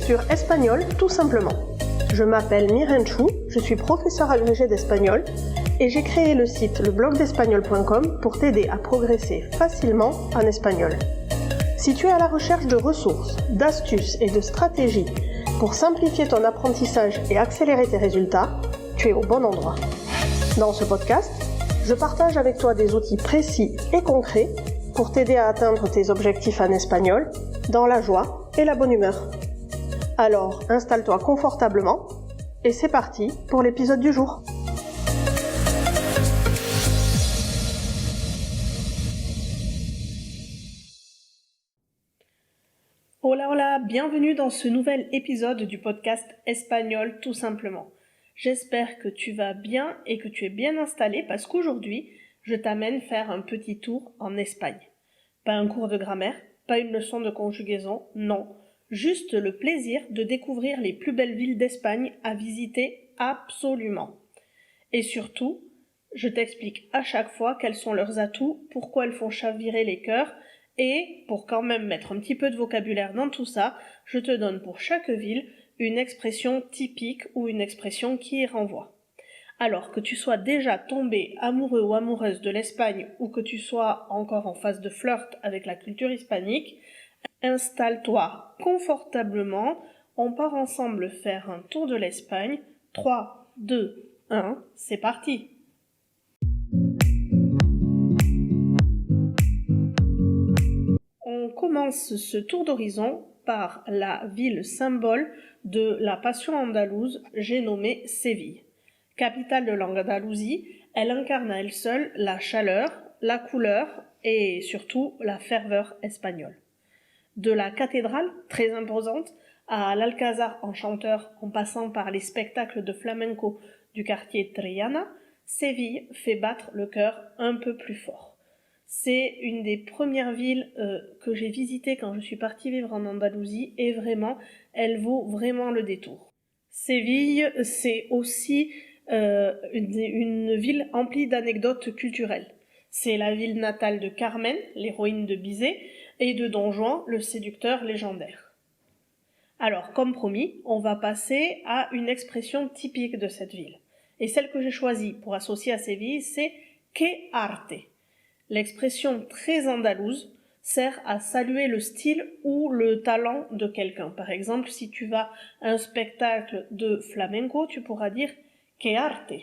sur Espagnol tout simplement. Je m'appelle Miren Chou, je suis professeure agrégée d'espagnol et j'ai créé le site leblogdespagnol.com pour t'aider à progresser facilement en espagnol. Si tu es à la recherche de ressources, d'astuces et de stratégies pour simplifier ton apprentissage et accélérer tes résultats, tu es au bon endroit. Dans ce podcast, je partage avec toi des outils précis et concrets pour t'aider à atteindre tes objectifs en espagnol dans la joie et la bonne humeur. Alors, installe-toi confortablement et c'est parti pour l'épisode du jour. Hola hola, bienvenue dans ce nouvel épisode du podcast Espagnol tout simplement. J'espère que tu vas bien et que tu es bien installé parce qu'aujourd'hui, je t'amène faire un petit tour en Espagne. Pas un cours de grammaire, pas une leçon de conjugaison, non. Juste le plaisir de découvrir les plus belles villes d'Espagne à visiter absolument. Et surtout, je t'explique à chaque fois quels sont leurs atouts, pourquoi elles font chavirer les cœurs, et pour quand même mettre un petit peu de vocabulaire dans tout ça, je te donne pour chaque ville une expression typique ou une expression qui y renvoie. Alors que tu sois déjà tombé amoureux ou amoureuse de l'Espagne ou que tu sois encore en phase de flirt avec la culture hispanique, installe-toi confortablement, on part ensemble faire un tour de l'Espagne. 3, 2, 1, c'est parti! On commence ce tour d'horizon par la ville symbole de la passion andalouse, j'ai nommé Séville. Capitale de l'Andalousie, elle incarne à elle seule la chaleur, la couleur et surtout la ferveur espagnole. De la cathédrale, très imposante, à l'Alcázar enchanteur en passant par les spectacles de flamenco du quartier Triana, Séville fait battre le cœur un peu plus fort. C'est une des premières villes que j'ai visitées quand je suis partie vivre en Andalousie et vraiment, elle vaut vraiment le détour. Séville, c'est aussi une ville emplie d'anecdotes culturelles. C'est la ville natale de Carmen, l'héroïne de Bizet, et de Don Juan, le séducteur légendaire. Alors, comme promis, on va passer à une expression typique de cette ville. Et celle que j'ai choisie pour associer à Séville, c'est « que arte ». L'expression très andalouse sert à saluer le style ou le talent de quelqu'un. Par exemple, si tu vas à un spectacle de flamenco, tu pourras dire « que arte ».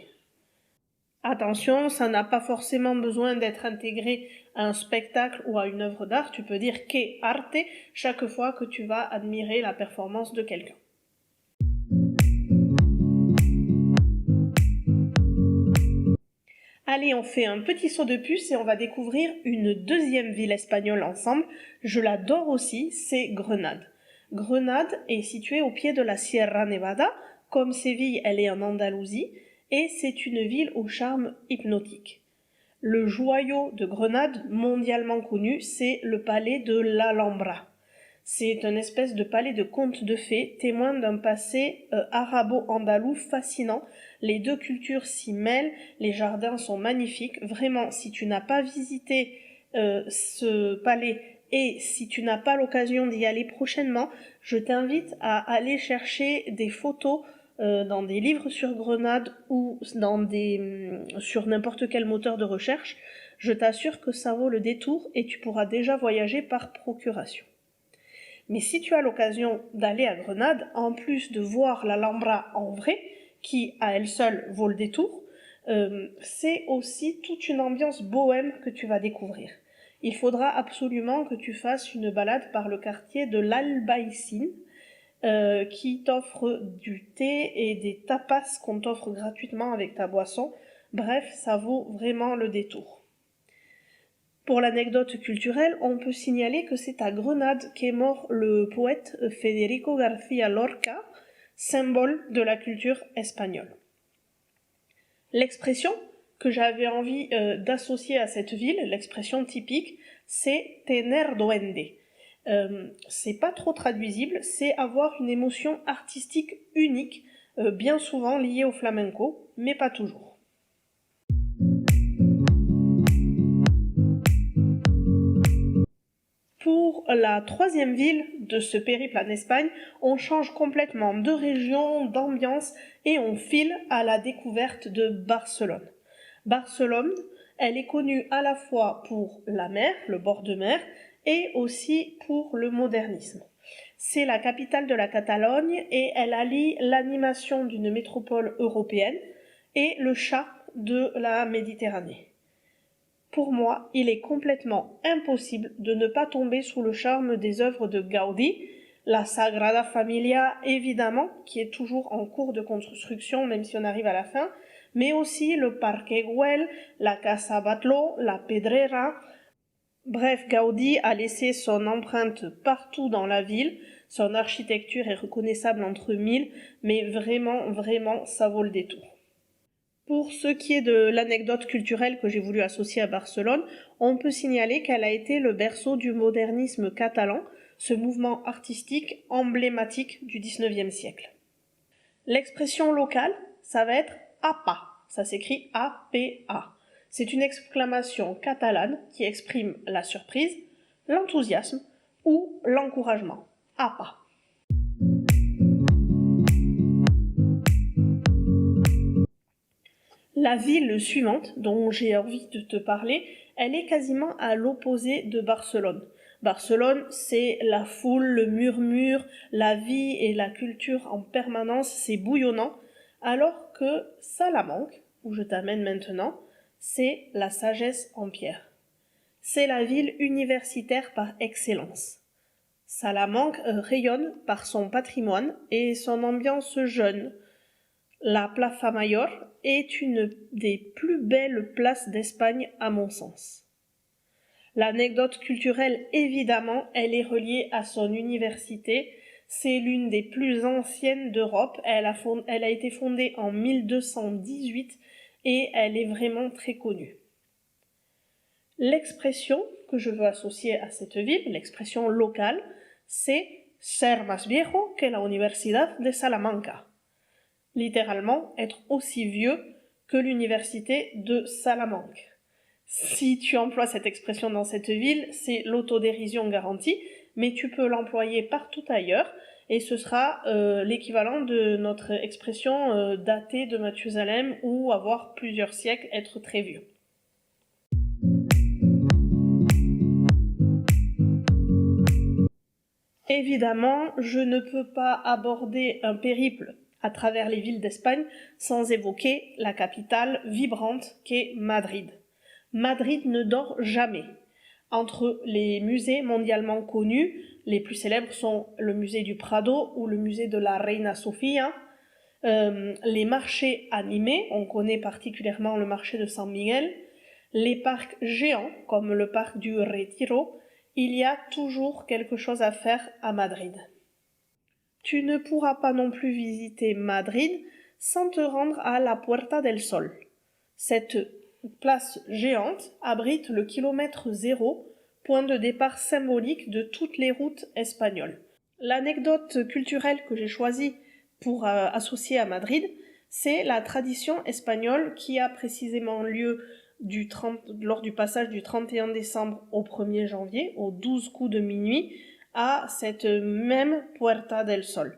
Attention, ça n'a pas forcément besoin d'être intégré à un spectacle ou à une œuvre d'art. Tu peux dire « que arte » chaque fois que tu vas admirer la performance de quelqu'un. Allez, on fait un petit saut de puce et on va découvrir une deuxième ville espagnole ensemble. Je l'adore aussi, c'est Grenade. Grenade est située au pied de la Sierra Nevada. Comme Séville, elle est en Andalousie. Et c'est une ville au charme hypnotique. Le joyau de Grenade, mondialement connu, c'est le palais de l'Alhambra. C'est une espèce de palais de contes de fées, témoin d'un passé arabo-andalou fascinant. Les deux cultures s'y mêlent, les jardins sont magnifiques. Vraiment, si tu n'as pas visité ce palais et si tu n'as pas l'occasion d'y aller prochainement, je t'invite à aller chercher des photos dans des livres sur Grenade ou sur n'importe quel moteur de recherche. Je t'assure que ça vaut le détour et tu pourras déjà voyager par procuration. Mais si tu as l'occasion d'aller à Grenade, en plus de voir l'Alhambra en vrai, qui à elle seule vaut le détour, c'est aussi toute une ambiance bohème que tu vas découvrir. Il faudra absolument que tu fasses une balade par le quartier de l'Albaicín, qui t'offre du thé et des tapas qu'on t'offre gratuitement avec ta boisson. Bref, ça vaut vraiment le détour. Pour l'anecdote culturelle, on peut signaler que c'est à Grenade qu'est mort le poète Federico García Lorca, symbole de la culture espagnole. L'expression que j'avais envie d'associer à cette ville, l'expression typique, c'est tener duende. C'est pas trop traduisible, c'est avoir une émotion artistique unique, bien souvent liée au flamenco, mais pas toujours. Pour la troisième ville de ce périple en Espagne, on change complètement de région, d'ambiance et on file à la découverte de Barcelone. Barcelone, elle est connue à la fois pour la mer, le bord de mer, et aussi pour le modernisme. C'est la capitale de la Catalogne et elle allie l'animation d'une métropole européenne et le charme de la Méditerranée. Pour moi, il est complètement impossible de ne pas tomber sous le charme des œuvres de Gaudí, la Sagrada Familia évidemment, qui est toujours en cours de construction même si on arrive à la fin, mais aussi le Parque Güell, la Casa Batlló, la Pedrera. Bref, Gaudí a laissé son empreinte partout dans la ville, son architecture est reconnaissable entre mille, mais vraiment, ça vaut le détour. Pour ce qui est de l'anecdote culturelle que j'ai voulu associer à Barcelone, on peut signaler qu'elle a été le berceau du modernisme catalan, ce mouvement artistique emblématique du XIXe siècle. L'expression locale, ça va être APA, ça s'écrit A-P-A. C'est une exclamation catalane qui exprime la surprise, l'enthousiasme ou l'encouragement. APA. La ville suivante, dont j'ai envie de te parler, elle est quasiment à l'opposé de Barcelone. Barcelone, c'est la foule, le murmure, la vie et la culture en permanence, c'est bouillonnant, alors que Salamanque, où je t'amène maintenant, c'est la sagesse en pierre. C'est la ville universitaire par excellence. Salamanque rayonne par son patrimoine et son ambiance jeune. La Plaza Mayor est une des plus belles places d'Espagne à mon sens. L'anecdote culturelle, évidemment, elle est reliée à son université. C'est l'une des plus anciennes d'Europe. Elle a été fondée en 1218 et elle est vraiment très connue. L'expression que je veux associer à cette ville, l'expression locale, c'est « ser más viejo que la Universidad de Salamanca ». Littéralement, être aussi vieux que l'université de Salamanque. Si tu emploies cette expression dans cette ville, c'est l'autodérision garantie, mais tu peux l'employer partout ailleurs, et ce sera l'équivalent de notre expression dater de Mathusalem ou avoir plusieurs siècles, être très vieux. Évidemment, je ne peux pas aborder un périple à travers les villes d'Espagne sans évoquer la capitale vibrante qu'est Madrid. Madrid ne dort jamais. Entre les musées mondialement connus, les plus célèbres sont le musée du Prado ou le musée de la Reina Sofía. Les marchés animés, on connaît particulièrement le marché de San Miguel, les parcs géants comme le parc du Retiro, il y a toujours quelque chose à faire à Madrid. Tu ne pourras pas non plus visiter Madrid sans te rendre à la Puerta del Sol. Cette place géante abrite le kilomètre zéro, point de départ symbolique de toutes les routes espagnoles. L'anecdote culturelle que j'ai choisie pour associer à Madrid, c'est la tradition espagnole qui a précisément lieu lors du passage du 31 décembre au 1er janvier, aux 12 coups de minuit, à cette même Puerta del Sol.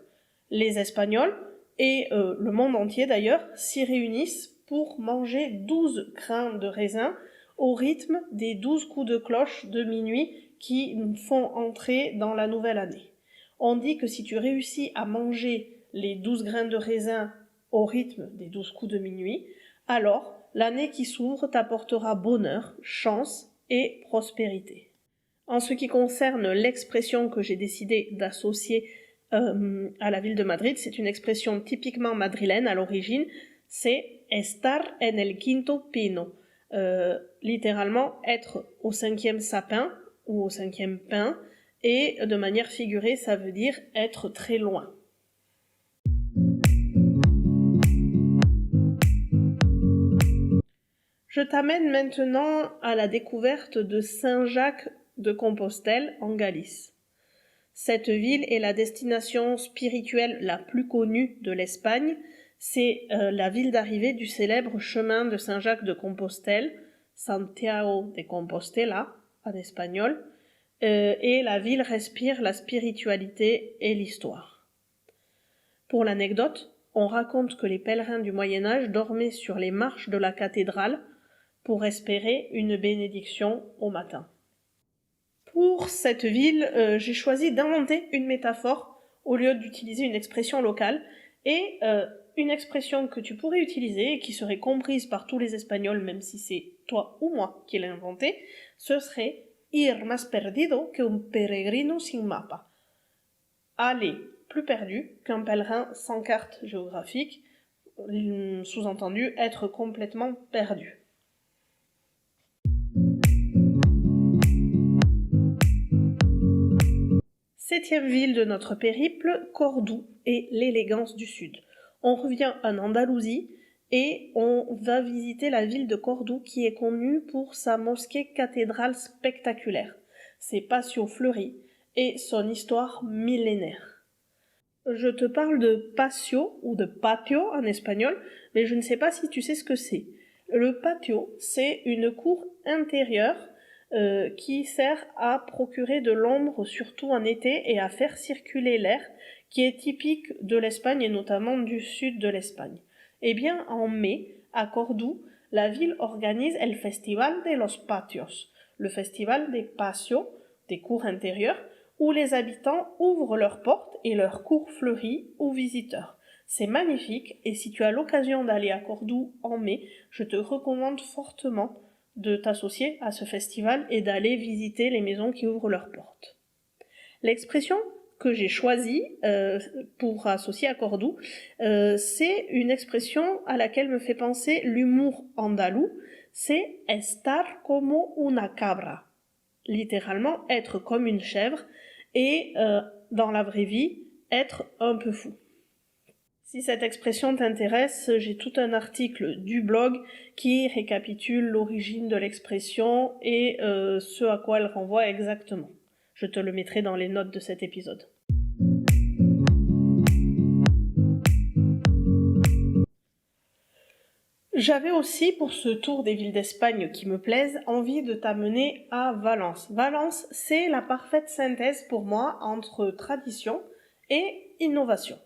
Les Espagnols, et le monde entier d'ailleurs, s'y réunissent pour manger 12 grains de raisin au rythme des 12 coups de cloche de minuit qui nous font entrer dans la nouvelle année. On dit que si tu réussis à manger les 12 grains de raisin au rythme des 12 coups de minuit, alors l'année qui s'ouvre t'apportera bonheur, chance et prospérité. En ce qui concerne l'expression que j'ai décidé d'associer à la ville de Madrid, c'est une expression typiquement madrilène à l'origine, c'est estar en el quinto pino, littéralement être au 5e sapin ou au 5e pin, et de manière figurée ça veut dire être très loin. Je t'amène maintenant à la découverte de Saint-Jacques de Compostelle en Galice. Cette ville est la destination spirituelle la plus connue de l'Espagne. C'est la ville d'arrivée du célèbre chemin de Saint-Jacques de Compostelle, Santiago de Compostela en espagnol, et la ville respire la spiritualité et l'histoire. Pour l'anecdote, on raconte que les pèlerins du Moyen-Âge dormaient sur les marches de la cathédrale pour espérer une bénédiction au matin. Pour cette ville, j'ai choisi d'inventer une métaphore au lieu d'utiliser une expression locale, et une expression que tu pourrais utiliser et qui serait comprise par tous les Espagnols, même si c'est toi ou moi qui l'ai inventée, ce serait ir más perdido que un peregrino sin mapa. Aller plus perdu qu'un pèlerin sans carte géographique, sous-entendu être complètement perdu. Septième ville de notre périple, Cordoue et l'élégance du sud. On revient en Andalousie et on va visiter la ville de Cordoue qui est connue pour sa mosquée cathédrale spectaculaire, ses patios fleuris et son histoire millénaire. Je te parle de patio ou de patio en espagnol, mais je ne sais pas si tu sais ce que c'est. Le patio, c'est une cour intérieure qui sert à procurer de l'ombre, surtout en été, et à faire circuler l'air, qui est typique de l'Espagne et notamment du sud de l'Espagne. Eh bien, en mai, à Cordoue, la ville organise el Festival de los Patios, le festival des patios, des cours intérieures, où les habitants ouvrent leurs portes et leurs cours fleuris aux visiteurs. C'est magnifique, et si tu as l'occasion d'aller à Cordoue en mai, je te recommande fortement de t'associer à ce festival et d'aller visiter les maisons qui ouvrent leurs portes. L'expression que j'ai choisie pour associer à Cordoue, c'est une expression à laquelle me fait penser l'humour andalou, c'est estar como una cabra, littéralement être comme une chèvre, et dans la vraie vie, être un peu fou. Si cette expression t'intéresse, j'ai tout un article du blog qui récapitule l'origine de l'expression et ce à quoi elle renvoie exactement. Je te le mettrai dans les notes de cet épisode. J'avais aussi, pour ce tour des villes d'Espagne qui me plaisent, envie de t'amener à Valence. Valence, c'est la parfaite synthèse pour moi entre tradition et innovation.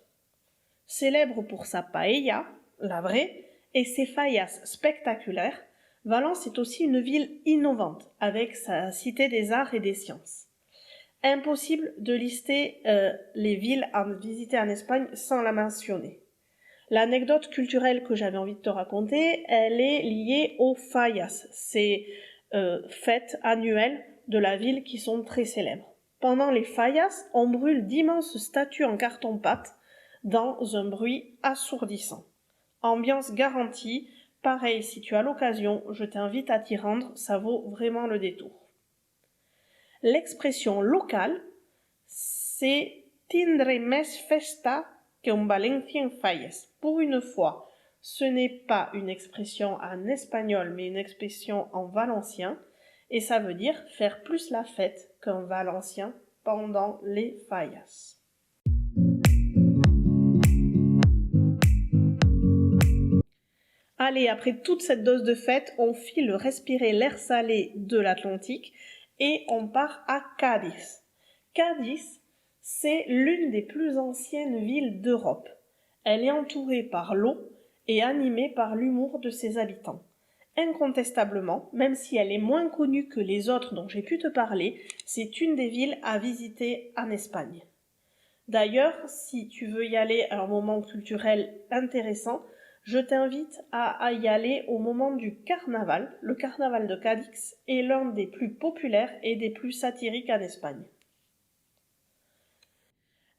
Célèbre pour sa paella, la vraie, et ses faillas spectaculaires, Valence est aussi une ville innovante, avec sa cité des arts et des sciences. Impossible de lister les villes à visiter en Espagne sans la mentionner. L'anecdote culturelle que j'avais envie de te raconter, elle est liée aux fallas, ces fêtes annuelles de la ville qui sont très célèbres. Pendant les fallas, on brûle d'immenses statues en carton-pâte dans un bruit assourdissant. Ambiance garantie, pareil, si tu as l'occasion, je t'invite à t'y rendre, ça vaut vraiment le détour. L'expression locale, c'est tindre més festa que un Valencia en falles. Pour une fois, ce n'est pas une expression en espagnol, mais une expression en valencien, et ça veut dire faire plus la fête qu'un Valencien pendant les fallas. Allez, après toute cette dose de fête, on file respirer l'air salé de l'Atlantique et on part à Cadiz. Cadiz, c'est l'une des plus anciennes villes d'Europe. Elle est entourée par l'eau et animée par l'humour de ses habitants. Incontestablement, même si elle est moins connue que les autres dont j'ai pu te parler, c'est une des villes à visiter en Espagne. D'ailleurs, si tu veux y aller à un moment culturel intéressant, je t'invite à y aller au moment du carnaval. Le carnaval de Cadix est l'un des plus populaires et des plus satiriques en Espagne.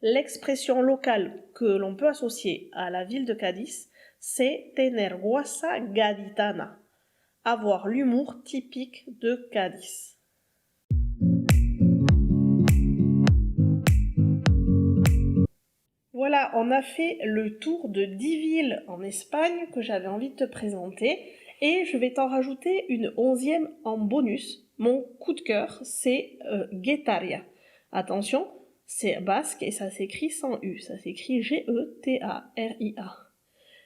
L'expression locale que l'on peut associer à la ville de Cadix, c'est tener guasa gaditana, avoir l'humour typique de Cadix. Voilà, on a fait le tour de 10 villes en Espagne que j'avais envie de te présenter et je vais t'en rajouter une 11e en bonus. Mon coup de cœur, c'est Guetaria. Attention, c'est basque et ça s'écrit sans U, ça s'écrit G-E-T-A-R-I-A.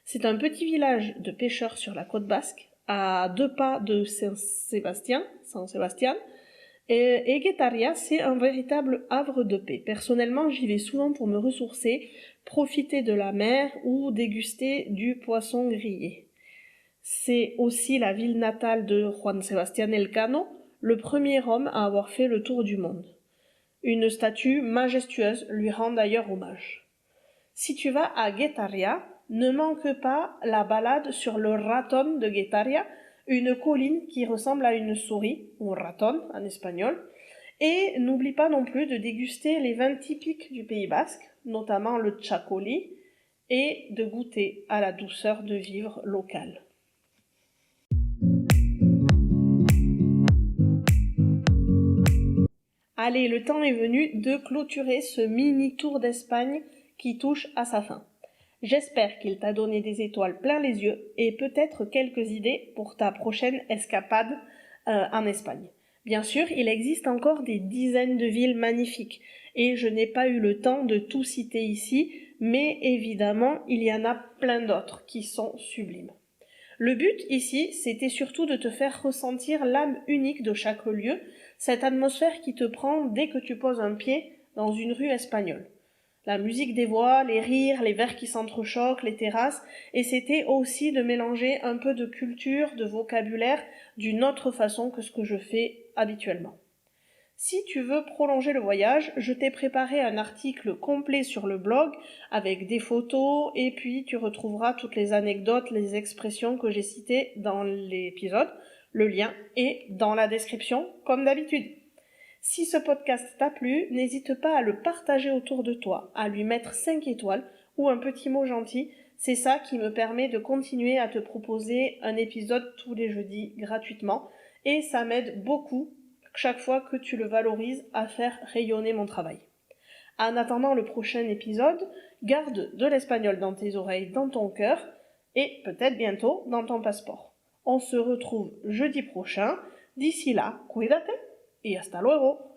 C'est un petit village de pêcheurs sur la côte basque, à 2 pas de San Sebastián, Et Guetaria, c'est un véritable havre de paix. Personnellement, j'y vais souvent pour me ressourcer, profiter de la mer ou déguster du poisson grillé. C'est aussi la ville natale de Juan Sebastián Elcano, le premier homme à avoir fait le tour du monde. Une statue majestueuse lui rend d'ailleurs hommage. Si tu vas à Guetaria, ne manque pas la balade sur le raton de Guetaria, une colline qui ressemble à une souris, ou raton en espagnol, et n'oublie pas non plus de déguster les vins typiques du Pays Basque, notamment le txakoli, et de goûter à la douceur de vivre locale. Allez, le temps est venu de clôturer ce mini tour d'Espagne qui touche à sa fin. J'espère qu'il t'a donné des étoiles plein les yeux et peut-être quelques idées pour ta prochaine escapade en Espagne. Bien sûr, il existe encore des dizaines de villes magnifiques et je n'ai pas eu le temps de tout citer ici, mais évidemment, il y en a plein d'autres qui sont sublimes. Le but ici, c'était surtout de te faire ressentir l'âme unique de chaque lieu, cette atmosphère qui te prend dès que tu poses un pied dans une rue espagnole. La musique des voix, les rires, les verres qui s'entrechoquent, les terrasses, et c'était aussi de mélanger un peu de culture, de vocabulaire, d'une autre façon que ce que je fais habituellement. Si tu veux prolonger le voyage, je t'ai préparé un article complet sur le blog avec des photos et puis tu retrouveras toutes les anecdotes, les expressions que j'ai citées dans l'épisode. Le lien est dans la description comme d'habitude. Si ce podcast t'a plu, n'hésite pas à le partager autour de toi, à lui mettre 5 étoiles ou un petit mot gentil. C'est ça qui me permet de continuer à te proposer un épisode tous les jeudis gratuitement et ça m'aide beaucoup chaque fois que tu le valorises à faire rayonner mon travail. En attendant le prochain épisode, garde de l'espagnol dans tes oreilles, dans ton cœur et peut-être bientôt dans ton passeport. On se retrouve jeudi prochain. D'ici là, cuídate y hasta luego.